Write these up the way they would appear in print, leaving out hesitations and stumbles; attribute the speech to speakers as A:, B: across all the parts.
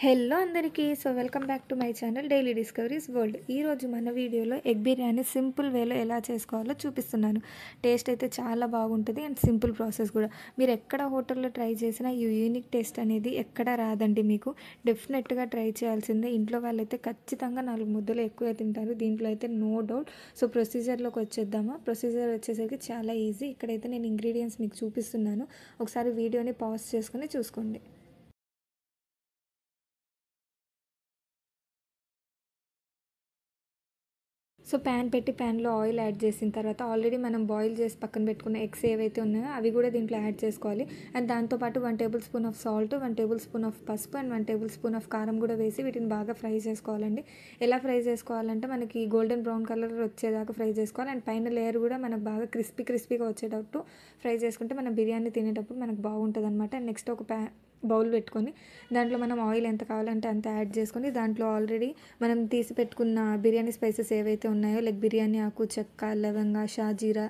A: Hello అందరికీ welcome back to my channel daily discoveries world. ఈరోజు మన వీడియోలో ఎగ్ బిర్యానీ సింపుల్ వేలో ఎలా చేసుకోవాలో చూపిస్తున్నాను. టేస్ట్ అయితే చాలా బాగుంటుంది అండ్ సింపుల్ ప్రాసెస్ కూడా. మీరు ఎక్కడ హోటల్లో ట్రై చేసినా ఈ యూనిక్ టేస్ట్ అనేది ఎక్కడా రాదండి. మీకు డెఫినెట్గా ట్రై చేయాల్సిందే. ఇంట్లో వాళ్ళైతే ఖచ్చితంగా 4 ముద్దలు ఎక్కువ తింటారు. దీంట్లో అయితే నో డౌట్. ప్రొసీజర్లోకి వచ్చేద్దామా. ప్రొసీజర్ వచ్చేసరికి చాలా ఈజీ. ఇక్కడైతే నేను ఇంగ్రీడియంట్స్ మీకు చూపిస్తున్నాను. ఒకసారి వీడియోని పాజ్ చేసుకొని చూసుకోండి. ప్యాన్ పెట్టి ప్యాన్లో ఆయిల్ యాడ్ చేసిన తర్వాత ఆల్రెడీ మనం బాయిల్ చేసి పక్కన పెట్టుకున్న ఎగ్స్ ఏవైతే ఉన్నాయో అవి కూడా దీంట్లో యాడ్ చేసుకోవాలి. అండ్ దాంతోపాటు 1 table spoon of salt, 1 table spoon of పసుపు అండ్ 1 టేబుల్ స్పూన్ ఆఫ్ కారం కూడా వేసి వీటిని బాగా ఫ్రై చేసుకోవాలండి. ఎలా ఫ్రై చేసుకోవాలంటే మనకి గోల్డెన్ బ్రౌన్ కలర్ వచ్చేదాకా ఫ్రై చేసుకోవాలి. అండ్ పైన లేయర్ కూడా మనకు బాగా క్రిస్పీగా వచ్చేటట్టు ఫ్రై చేసుకుంటే మనం బిర్యానీ తినేటప్పుడు మనకు బాగుంటుంది అనమాట. అండ్ నెక్స్ట్ ఒక బౌల్ పెట్టుకొని దాంట్లో మనం ఆయిల్ ఎంత కావాలంటే అంత యాడ్ చేసుకొని దాంట్లో ఆల్రెడీ మనం తీసి పెట్టుకున్న బిర్యానీ స్పైసెస్ ఏవైతే ఉన్నాయో లైక్ బిర్యానీ ఆకు, చెక్క, లవంగ, షాజీరా,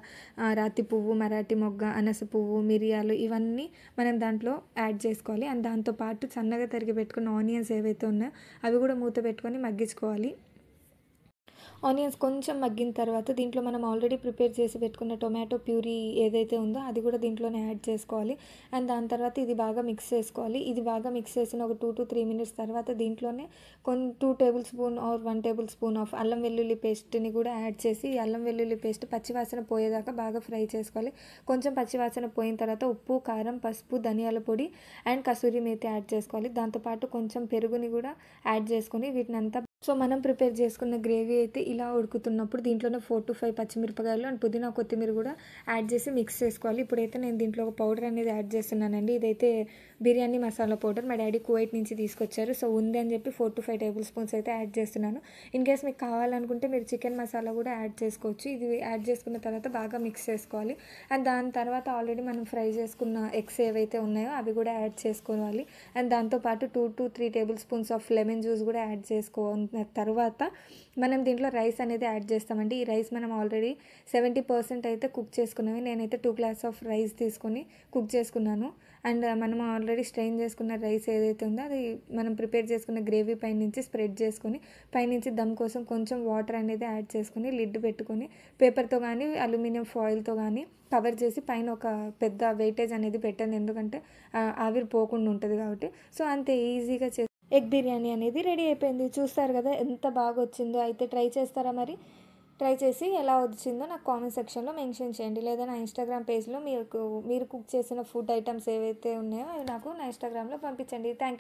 A: రాతి పువ్వు, మరాఠీ మొగ్గ, అనస పువ్వు, మిరియాలు ఇవన్నీ మనం దాంట్లో యాడ్ చేసుకోవాలి. అండ్ దాంతోపాటు సన్నగా తరిగి పెట్టుకున్న ఆనియన్స్ ఏవైతే ఉన్నాయో అవి కూడా మూత పెట్టుకొని మగ్గించుకోవాలి. ఆనియన్స్ కొంచెం మగ్గిన తర్వాత దీంట్లో మనం ఆల్రెడీ ప్రిపేర్ చేసి పెట్టుకున్న టొమాటో ప్యూరీ ఏదైతే ఉందో అది కూడా దీంట్లోనే యాడ్ చేసుకోవాలి. అండ్ దాని తర్వాత ఇది బాగా మిక్స్ చేసుకోవాలి. ఇది బాగా మిక్స్ చేసిన ఒక 2 to 3 మినిట్స్ తర్వాత దీంట్లోనే 2 table spoon or 1 table spoon of అల్లం వెల్లుల్లి పేస్ట్ని కూడా యాడ్ చేసి ఈ అల్లం వెల్లుల్లి పేస్ట్ పచ్చివాసన పోయేదాకా బాగా ఫ్రై చేసుకోవాలి. కొంచెం పచ్చివాసన పోయిన తర్వాత ఉప్పు, కారం, పసుపు, ధనియాల పొడి అండ్ కసూరి మేతి యాడ్ చేసుకోవాలి. దాంతోపాటు కొంచెం పెరుగుని కూడా యాడ్ చేసుకొని వీటిని అంతా మనం ప్రిపేర్ చేసుకున్న గ్రేవీ అయితే ఇలా ఉడుకుతున్నప్పుడు దీంట్లోనే 4 to 5 పచ్చిమిరపకాయలు అండ్ పుదీనా కొత్తిమీర కూడా యాడ్ చేసి మిక్స్ చేసుకోవాలి. ఇప్పుడైతే నేను దీంట్లో ఒక పౌడర్ అనేది యాడ్ చేస్తున్నానండి. ఇదైతే బిర్యానీ మసాలా పౌడర్ మా డాడీ కువైట్ నుంచి తీసుకొచ్చారు. ఉంది అని చెప్పి 4 to 5 టేబుల్ స్పూన్స్ అయితే యాడ్ చేస్తున్నాను. ఇన్ కేస్ మీకు కావాలనుకుంటే మీరు చికెన్ మసాలా కూడా యాడ్ చేసుకోవచ్చు. ఇది యాడ్ చేసుకున్న తర్వాత బాగా మిక్స్ చేసుకోవాలి. అండ్ దాని తర్వాత ఆల్రెడీ మనం ఫ్రై చేసుకున్న ఎగ్స్ ఏవైతే ఉన్నాయో అవి కూడా యాడ్ చేసుకోవాలి. అండ్ దాంతోపాటు 2 to 3 table spoons of lemon juice కూడా యాడ్ చేసుకోవాలి. తర్వాత మనం దీంట్లో రైస్ అనేది యాడ్ చేస్తామండి. ఈ రైస్ మనం ఆల్రెడీ 70% అయితే కుక్ చేసుకున్నాము. నేనైతే 2 గ్లాస్ ఆఫ్ రైస్ తీసుకొని కుక్ చేసుకున్నాను. అండ్ మనం ఆల్రెడీ స్ట్రెయిన్ చేసుకున్న రైస్ ఏదైతే ఉందో అది మనం ప్రిపేర్ చేసుకున్న గ్రేవీ పైనుంచి స్ప్రెడ్ చేసుకొని పైనుంచి దమ్ కోసం కొంచెం వాటర్ అనేది యాడ్ చేసుకొని లిడ్ పెట్టుకొని పేపర్తో కానీ అల్యూమినియం ఫాయిల్తో కానీ కవర్ చేసి పైన ఒక పెద్ద వెయిటేజ్ అనేది పెట్టండి. ఎందుకంటే ఆవిరి పోకుండా ఉంటుంది కాబట్టి. అంతే ఈజీగా ఎగ్ బిర్యానీ అనేది రెడీ అయిపోయింది. చూస్తారు కదా ఎంత బాగా వచ్చిందో. అయితే ట్రై చేస్తారా మరి? ట్రై చేసి ఎలా వచ్చిందో నాకు కామెంట్ సెక్షన్లో మెన్షన్ చేయండి. లేదా నా ఇన్స్టాగ్రామ్ పేజ్లో మీరు కుక్ చేసిన ఫుడ్ ఐటమ్స్ ఏవైతే ఉన్నాయో అవి నాకు నా ఇన్స్టాగ్రామ్లో పంపించండి. Thank you.